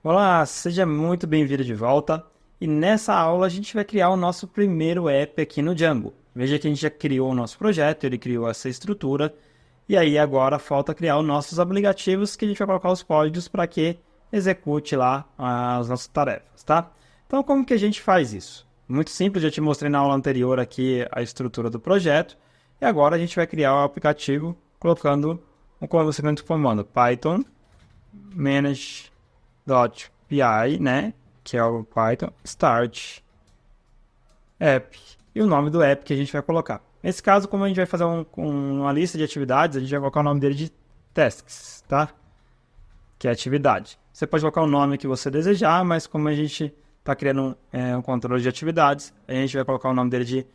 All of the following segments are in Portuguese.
Olá, seja muito bem-vindo de volta. E nessa aula a gente vai criar o nosso primeiro app aqui no Django. Veja que a gente já criou o nosso projeto, ele criou essa estrutura. E aí agora falta criar os nossos aplicativos que a gente vai colocar os códigos para que execute lá as nossas tarefas, tá? Então como que a gente faz isso? Muito simples, já te mostrei na aula anterior aqui a estrutura do projeto. E agora a gente vai criar o aplicativo colocando um seguinte comando, Python manage.py, né, que é o Python start app, e o nome do app que a gente vai colocar. Nesse caso, como a gente vai fazer uma lista de atividades, a gente vai colocar o nome dele de tasks, tá? Que é atividade. Você pode colocar o nome que você desejar, mas como a gente está criando um controle de atividades, a gente vai colocar o nome dele de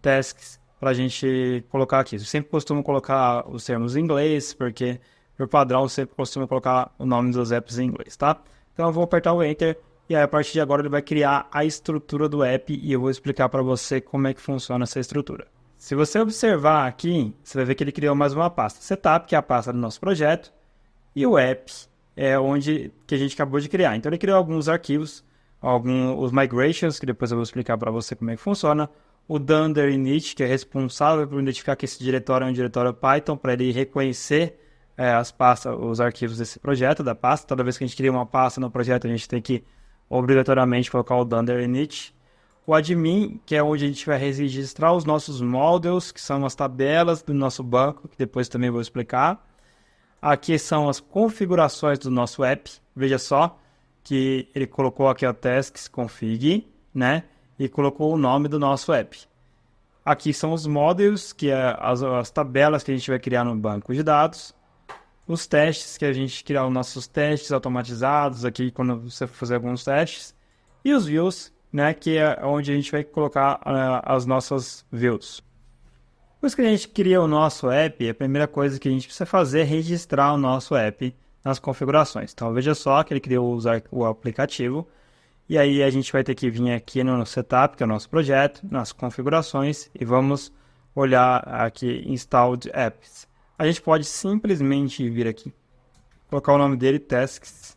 tasks para a gente colocar aqui. Eu sempre costumo colocar os termos em inglês, porque por padrão eu sempre costumo colocar o nome dos apps em inglês, tá? Então eu vou apertar o Enter e aí a partir de agora ele vai criar a estrutura do app e eu vou explicar para você como é que funciona essa estrutura. Se você observar aqui, você vai ver que ele criou mais uma pasta. Setup, que é a pasta do nosso projeto, e o app é onde que a gente acabou de criar. Então ele criou alguns arquivos, os migrations, que depois eu vou explicar para você como é que funciona, o dunder init, que é responsável por identificar que esse diretório é um diretório Python, para ele reconhecer as pastas, os arquivos desse projeto, da pasta. Toda vez que a gente cria uma pasta no projeto, a gente tem que obrigatoriamente colocar o dunder init. O admin, que é onde a gente vai registrar os nossos models, que são as tabelas do nosso banco, que depois também vou explicar. Aqui são as configurações do nosso app. Veja só que ele colocou aqui a tasks config, né? E colocou o nome do nosso app. Aqui são os models, que é as tabelas que a gente vai criar no banco de dados. Os testes, que a gente criar os nossos testes automatizados aqui quando você for fazer alguns testes. E os views, né? Que é onde a gente vai colocar as nossas views. Depois que a gente cria o nosso app, a primeira coisa que a gente precisa fazer é registrar o nosso app nas configurações. Então veja só que ele criou o aplicativo. E aí a gente vai ter que vir aqui no setup, que é o nosso projeto, nas configurações, e vamos olhar aqui installed apps. A gente pode simplesmente vir aqui, colocar o nome dele, tasks,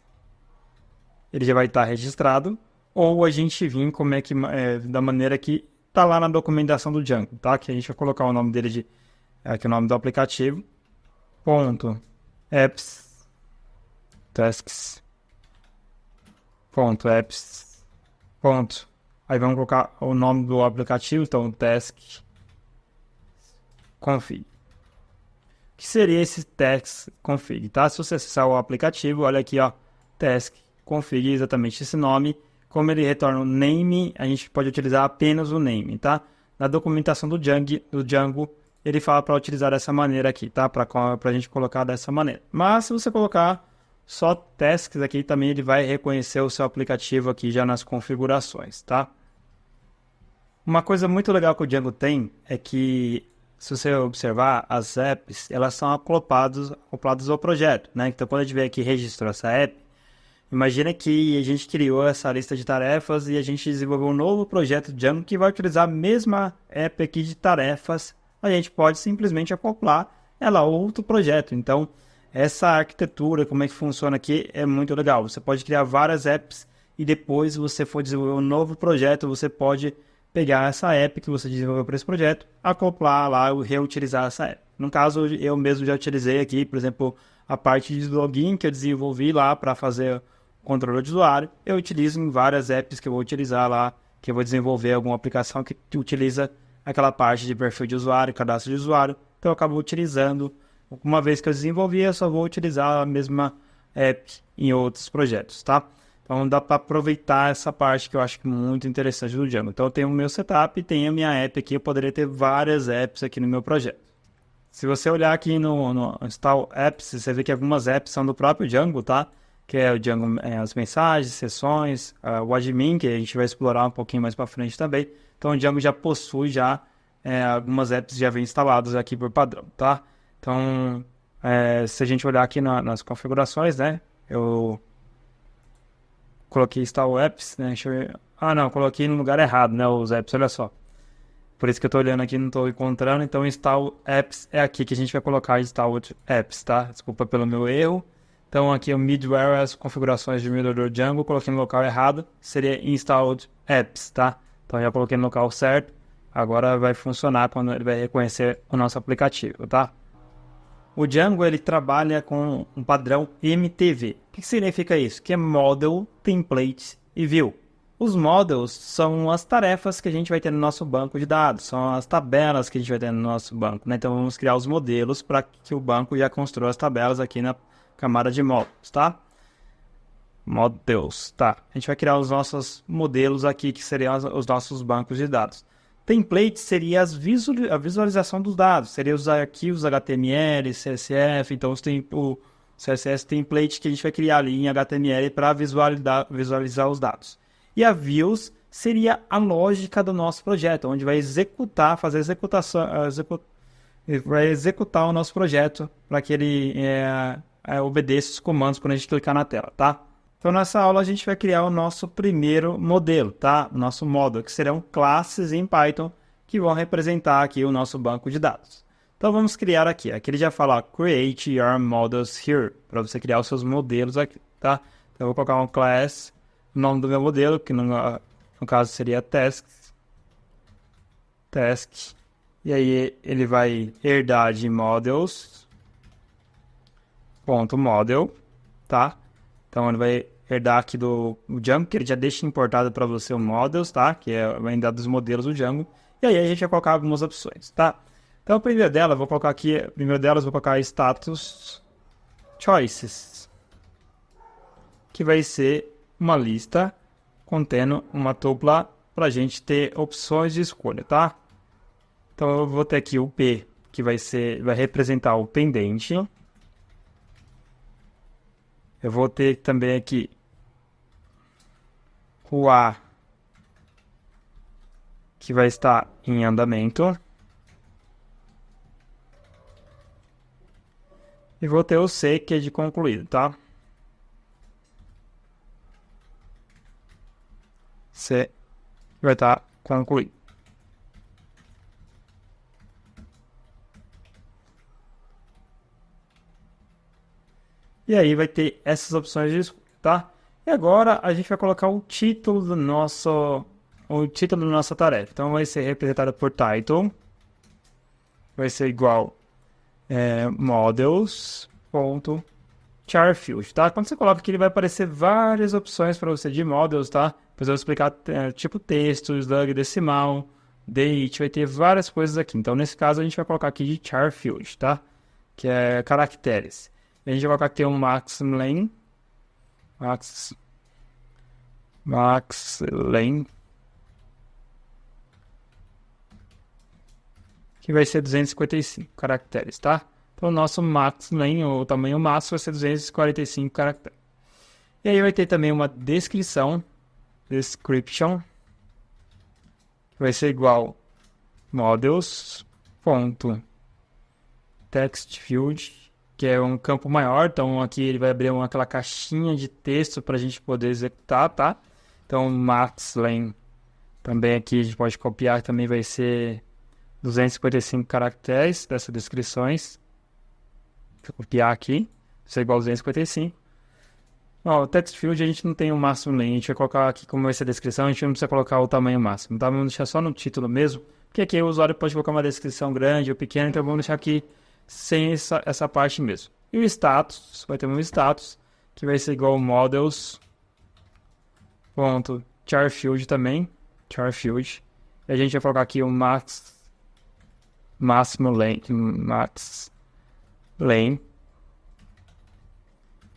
ele já vai estar registrado, ou a gente vir como é que, da maneira que está lá na documentação do Django, tá? Que a gente vai colocar o nome dele aqui o nome do aplicativo, ponto, apps, tasks, ponto, apps, ponto. Aí vamos colocar o nome do aplicativo, então task config. O que seria esse task config, tá? Se você acessar o aplicativo, olha aqui, ó, task config, exatamente esse nome. Como ele retorna o name, a gente pode utilizar apenas o name, tá? Na documentação do Django, ele fala para utilizar dessa maneira aqui, tá? Para a gente colocar dessa maneira. Mas se você colocar só tasks aqui, também ele vai reconhecer o seu aplicativo aqui já nas configurações, tá? Uma coisa muito legal que o Django tem é que, se você observar, as apps, elas são acopladas ao projeto, né? Então, quando a gente vem aqui e registrou essa app, imagina que a gente criou essa lista de tarefas e a gente desenvolveu um novo projeto Django que vai utilizar a mesma app aqui de tarefas. A gente pode simplesmente acoplar ela a outro projeto. Então, essa arquitetura, como é que funciona aqui, é muito legal. Você pode criar várias apps e depois você for desenvolver um novo projeto, você pode pegar essa app que você desenvolveu para esse projeto, acoplar lá e reutilizar essa app. No caso, eu mesmo já utilizei aqui, por exemplo, a parte de login que eu desenvolvi lá para fazer controle de usuário, eu utilizo em várias apps que eu vou utilizar lá, que eu vou desenvolver alguma aplicação que utiliza aquela parte de perfil de usuário, cadastro de usuário, então eu acabo utilizando. Uma vez que eu desenvolvi, eu só vou utilizar a mesma app em outros projetos, tá? Então dá para aproveitar essa parte que eu acho muito interessante do Django. Então eu tenho o meu setup, tenho a minha app aqui, eu poderia ter várias apps aqui no meu projeto. Se você olhar aqui no Install Apps, você vê que algumas apps são do próprio Django, tá? Que é o Django, as mensagens, sessões, o admin, que a gente vai explorar um pouquinho mais para frente também. Então o Django já possui algumas apps já vem instaladas aqui por padrão, tá? Então, se a gente olhar aqui nas configurações, né? Eu coloquei Install Apps, né? Deixa eu ver. Ah, não, coloquei no lugar errado, né? Os apps, olha só. Por isso que eu tô olhando aqui e não tô encontrando. Então, Install Apps é aqui que a gente vai colocar Install Apps, tá? Desculpa pelo meu erro. Então aqui o middleware, as configurações de middleware Django, coloquei no local errado, seria installed apps, tá? Então já coloquei no local certo, agora vai funcionar quando ele vai reconhecer o nosso aplicativo, tá? O Django ele trabalha com um padrão MTV. O que significa isso? Que é Model, Template e View. Os models são as tarefas que a gente vai ter no nosso banco de dados, são as tabelas que a gente vai ter no nosso banco, né? Então vamos criar os modelos para que o banco já construa as tabelas aqui na camada de models, tá? Models, tá? A gente vai criar os nossos modelos aqui, que seriam os nossos bancos de dados. Template seria a visualização dos dados, seria os arquivos HTML, CSF, então tem o CSS template que a gente vai criar ali em HTML para visualizar os dados. E a views seria a lógica do nosso projeto, onde vai executar, fazer executação, vai executar o nosso projeto para que ele obedeça os comandos quando a gente clicar na tela, tá? Então nessa aula a gente vai criar o nosso primeiro modelo, tá? O nosso model, que serão classes em Python que vão representar aqui o nosso banco de dados. Então vamos criar aqui. Aqui ele já fala create your models here, para você criar os seus modelos aqui, tá? Então eu vou colocar um class, o nome do meu modelo, que no caso seria task, e aí ele vai herdar de models.model, tá? Então ele vai herdar aqui do Django, que ele já deixa importado para você o models, tá? Que vai herdar dos modelos do Django. E aí a gente vai colocar algumas opções, tá? Então a primeira delas, vou colocar status choices, que vai ser uma lista contendo uma tupla para a gente ter opções de escolha, tá? Então eu vou ter aqui o P, que vai representar o pendente. Eu vou ter também aqui o A, que vai estar em andamento. E vou ter o C, que é de concluído, tá? C vai estar concluído. E aí vai ter essas opções de escolha, tá? E agora a gente vai colocar o título da nossa tarefa. Então vai ser representado por title. Vai ser igual models.charField, tá? Quando você coloca aqui, ele vai aparecer várias opções para você de models, tá? Depois eu vou explicar tipo texto, slug, decimal, date, vai ter várias coisas aqui. Então nesse caso a gente vai colocar aqui de charField, tá? Que é caracteres. A gente vai colocar aqui um maxLength, que vai ser 255 caracteres, tá? Então o nosso maxLength, o tamanho máximo, vai ser 245 caracteres. E aí vai ter também uma description, que vai ser igual models.textField, que é um campo maior, então aqui ele vai abrir aquela caixinha de texto para a gente poder executar, tá? Então maxLength também aqui a gente pode copiar, também vai ser 255 caracteres dessas descrições. Vou copiar aqui, isso é igual a 255. Ó, o TextField a gente não tem o máximo length, a gente vai colocar aqui como vai ser a descrição, a gente não precisa colocar o tamanho máximo, tá? Vamos deixar só no título mesmo, porque aqui o usuário pode colocar uma descrição grande ou pequena, então vamos deixar aqui sem essa parte mesmo. E o status, vai ter um status, que vai ser igual models.charField também, charField. E a gente vai colocar aqui o máximo length,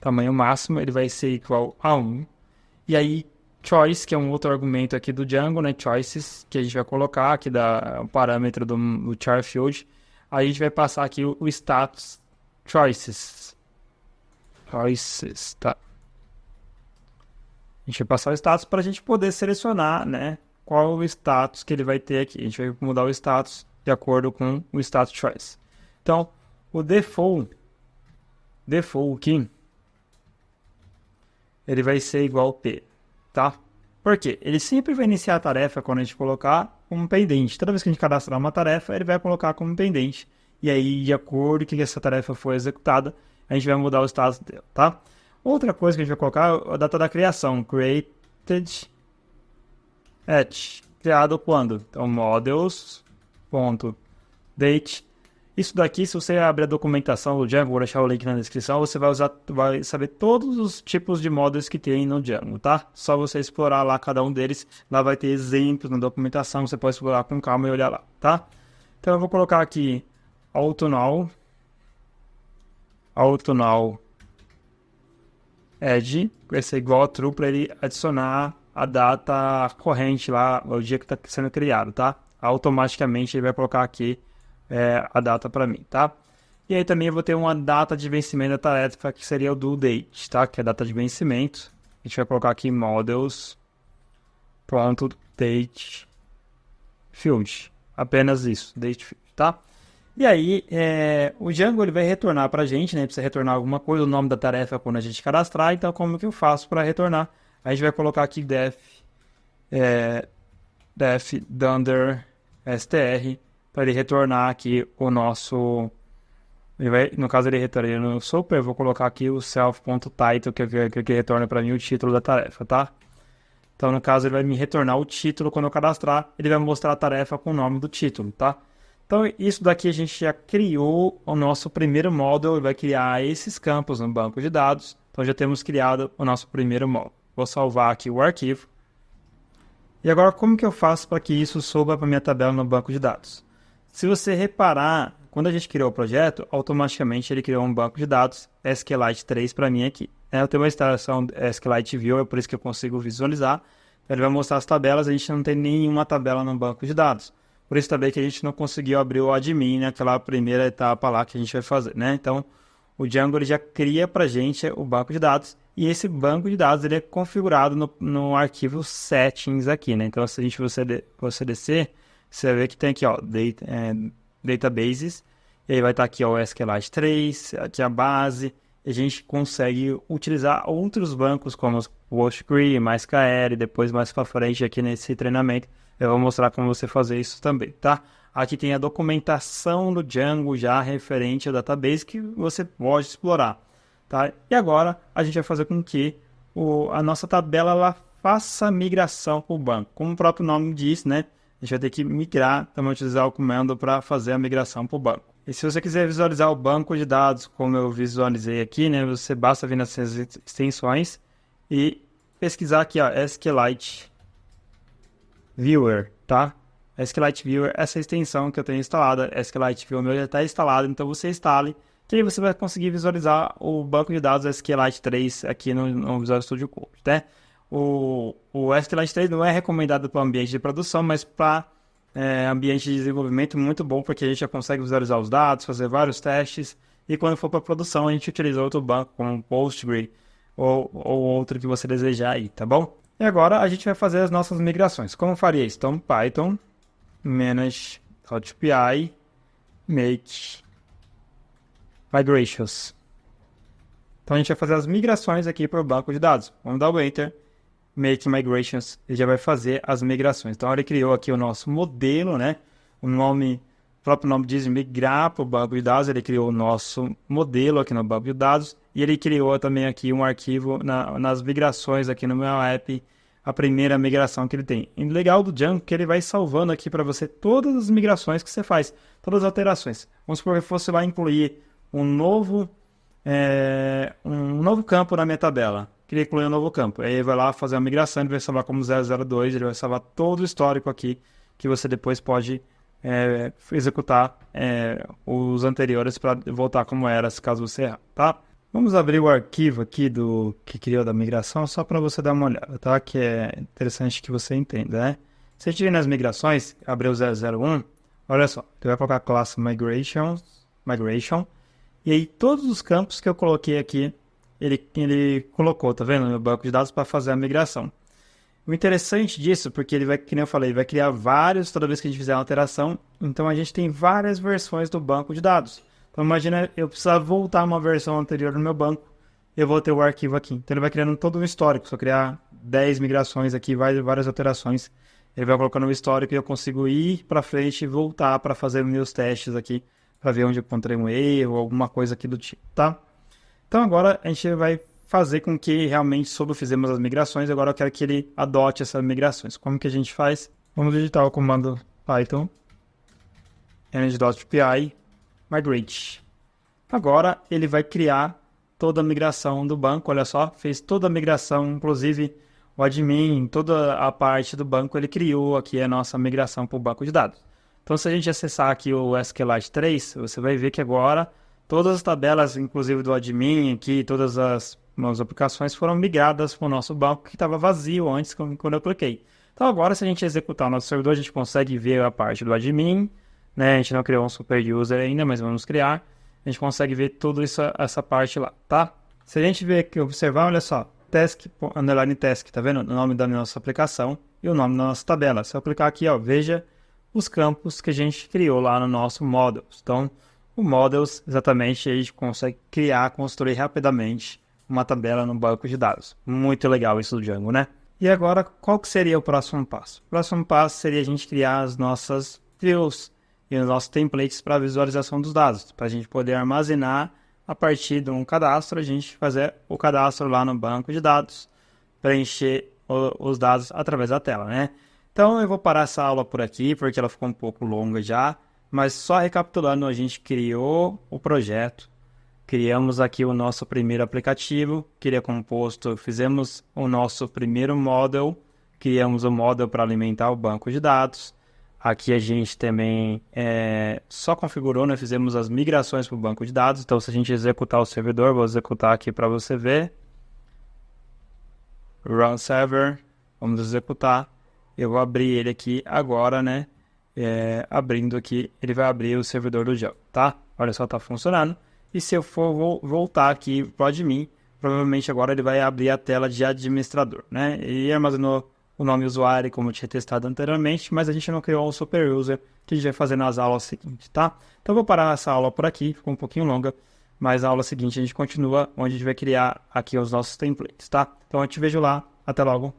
tamanho máximo, ele vai ser igual a 1. E aí, choice, que é um outro argumento aqui do Django, né? Choices, que a gente vai colocar aqui o parâmetro do charField. Aí a gente vai passar aqui o status choices, tá? A gente vai passar o status para a gente poder selecionar, né? Qual o status que ele vai ter aqui. A gente vai mudar o status de acordo com o status choice. Então, o default aqui, ele vai ser igual ao P, tá? Por quê? Ele sempre vai iniciar a tarefa quando a gente colocar como pendente. Toda vez que a gente cadastrar uma tarefa, ele vai colocar como pendente. E aí, de acordo com que essa tarefa foi executada, a gente vai mudar o status dela, tá? Outra coisa que a gente vai colocar é a data da criação, created at, criado quando? Então, models.date. Isso daqui, se você abrir a documentação do Django, vou deixar o link na descrição, você vai saber todos os tipos de models que tem no Django, tá? Só você explorar lá cada um deles, lá vai ter exemplos na documentação, você pode explorar com calma e olhar lá, tá? Então eu vou colocar aqui autumnal add, vai ser igual a true para ele adicionar a data corrente lá, o dia que está sendo criado, tá? Automaticamente ele vai colocar aqui a data para mim, tá? E aí também eu vou ter uma data de vencimento da tarefa, que seria o due date, tá? Que é a data de vencimento. A gente vai colocar aqui models.date field. Apenas isso, date field, tá? E aí, o Django ele vai retornar para a gente, né? Precisa retornar alguma coisa, o nome da tarefa quando a gente cadastrar. Então, como que eu faço para retornar? A gente vai colocar aqui def dunder str para ele retornar aqui o nosso... no caso, ele retorna no super, eu vou colocar aqui o self.title, que retorna para mim o título da tarefa, tá? Então, no caso, ele vai me retornar o título quando eu cadastrar, ele vai mostrar a tarefa com o nome do título, tá? Então, isso daqui a gente já criou o nosso primeiro módulo, ele vai criar esses campos no banco de dados. Então, já temos criado o nosso primeiro módulo. Vou salvar aqui o arquivo. E agora, como que eu faço para que isso suba para minha tabela no banco de dados? Se você reparar, quando a gente criou o projeto, automaticamente ele criou um banco de dados SQLite 3 para mim aqui. Eu tenho uma instalação SQLite View, é por isso que eu consigo visualizar. Ele vai mostrar as tabelas, a gente não tem nenhuma tabela no banco de dados. Por isso também que a gente não conseguiu abrir o admin naquela primeira etapa lá que a gente vai fazer, né? Então, o Django ele já cria para a gente o banco de dados. E esse banco de dados ele é configurado no arquivo settings aqui, né? Então, se a gente você descer, você vai ver que tem aqui, ó, databases. E aí vai estar aqui, ó, o SQLite 3, aqui a base. E a gente consegue utilizar outros bancos como o PostgreSQL, MySQL, depois mais para frente aqui nesse treinamento. Eu vou mostrar como você fazer isso também, tá? Aqui tem a documentação do Django já referente ao database que você pode explorar, tá? E agora a gente vai fazer com que a nossa tabela ela faça migração para o banco. Como o próprio nome diz, né? A gente vai ter que migrar, então vamos utilizar o comando para fazer a migração para o banco. E se você quiser visualizar o banco de dados, como eu visualizei aqui, né? Você basta vir nessas extensões e pesquisar aqui, ó, SQLite Viewer, tá? SQLite Viewer, essa extensão que eu tenho instalada, SQLite Viewer meu já está instalado, então você instale, que aí você vai conseguir visualizar o banco de dados SQLite 3 aqui no Visual Studio Code, né? O SQLite 3 não é recomendado para o ambiente de produção, mas para ambiente de desenvolvimento muito bom, porque a gente já consegue visualizar os dados, fazer vários testes, e quando for para produção a gente utiliza outro banco, como o PostgreSQL ou outro que você desejar aí, tá bom? E agora a gente vai fazer as nossas migrações. Como faria isso? Então, Python, manage.py, make migrations. Então, a gente vai fazer as migrações aqui para o banco de dados. Vamos dar o Enter, make migrations, ele já vai fazer as migrações. Então, ele criou aqui o nosso modelo, né? O próprio nome diz migrar para o banco de dados, ele criou o nosso modelo aqui no banco de dados. E ele criou também aqui um arquivo nas migrações aqui no meu app, a primeira migração que ele tem. E o legal do Django é que ele vai salvando aqui para você todas as migrações que você faz, todas as alterações. Vamos supor que você vai incluir um novo campo na minha tabela. Queria incluir um novo campo. Aí ele vai lá fazer a migração, ele vai salvar como 002, ele vai salvar todo o histórico aqui, que você depois pode executar os anteriores para voltar como era, se caso você errar, tá? Vamos abrir o arquivo aqui do que criou da migração, só para você dar uma olhada, tá? Que é interessante que você entenda, né? Se a gente vir nas migrações, abrir o 001, olha só, você vai colocar a classe migration, e aí todos os campos que eu coloquei aqui, ele colocou, tá vendo? No banco de dados para fazer a migração. O interessante disso, porque ele vai, que nem eu falei, ele vai criar vários toda vez que a gente fizer uma alteração, então a gente tem várias versões do banco de dados. Então imagina eu precisar voltar uma versão anterior no meu banco, eu vou ter o arquivo aqui. Então ele vai criando todo um histórico, se eu criar 10 migrações aqui, várias alterações, ele vai colocando um histórico e eu consigo ir para frente e voltar para fazer meus testes aqui, para ver onde eu encontrei um erro, alguma coisa aqui do tipo, tá? Então agora a gente vai fazer com que realmente fizemos as migrações, agora eu quero que ele adote essas migrações. Como que a gente faz? Vamos digitar o comando Python manage.py migrate. Agora ele vai criar toda a migração do banco, olha só, fez toda a migração, inclusive o admin, toda a parte do banco, ele criou aqui a nossa migração para o banco de dados. Então, se a gente acessar aqui o SQLite 3, você vai ver que agora todas as tabelas, inclusive do admin aqui, todas as aplicações foram migradas para o nosso banco que estava vazio antes quando eu cliquei. Então, agora, se a gente executar o nosso servidor, a gente consegue ver a parte do admin, né? A gente não criou um super user ainda, mas vamos criar. A gente consegue ver toda essa parte lá, tá? Se a gente ver aqui, observar, olha só, task, underline task, tá vendo? O nome da nossa aplicação e o nome da nossa tabela. Se eu clicar aqui, ó, veja os campos que a gente criou lá no nosso Models. Então, o Models, exatamente, a gente consegue construir rapidamente uma tabela no banco de dados. Muito legal isso do Django, né? E agora, qual que seria o próximo passo? O próximo passo seria a gente criar as nossas views e os nossos templates para visualização dos dados, para a gente poder armazenar a partir de um cadastro, a gente fazer o cadastro lá no banco de dados, preencher os dados através da tela, né? Então eu vou parar essa aula por aqui, porque ela ficou um pouco longa já, mas só recapitulando, a gente criou o projeto, criamos aqui o nosso primeiro aplicativo, que ele é composto, fizemos o nosso primeiro model, criamos o model para alimentar o banco de dados. Aqui a gente também só configurou, né? Fizemos as migrações para o banco de dados. Então, se a gente executar o servidor, vou executar aqui para você ver. Run server, vamos executar. Eu vou abrir ele aqui agora, né? Abrindo aqui, ele vai abrir o servidor do Django, tá? Olha só, tá funcionando. E se eu for voltar aqui para o admin, provavelmente agora ele vai abrir a tela de administrador, né? E armazenou o nome usuário, como eu tinha testado anteriormente, mas a gente não criou um super user que a gente vai fazer nas aulas seguintes, tá? Então eu vou parar essa aula por aqui, ficou um pouquinho longa, mas na aula seguinte a gente continua, onde a gente vai criar aqui os nossos templates, tá? Então eu te vejo lá, até logo.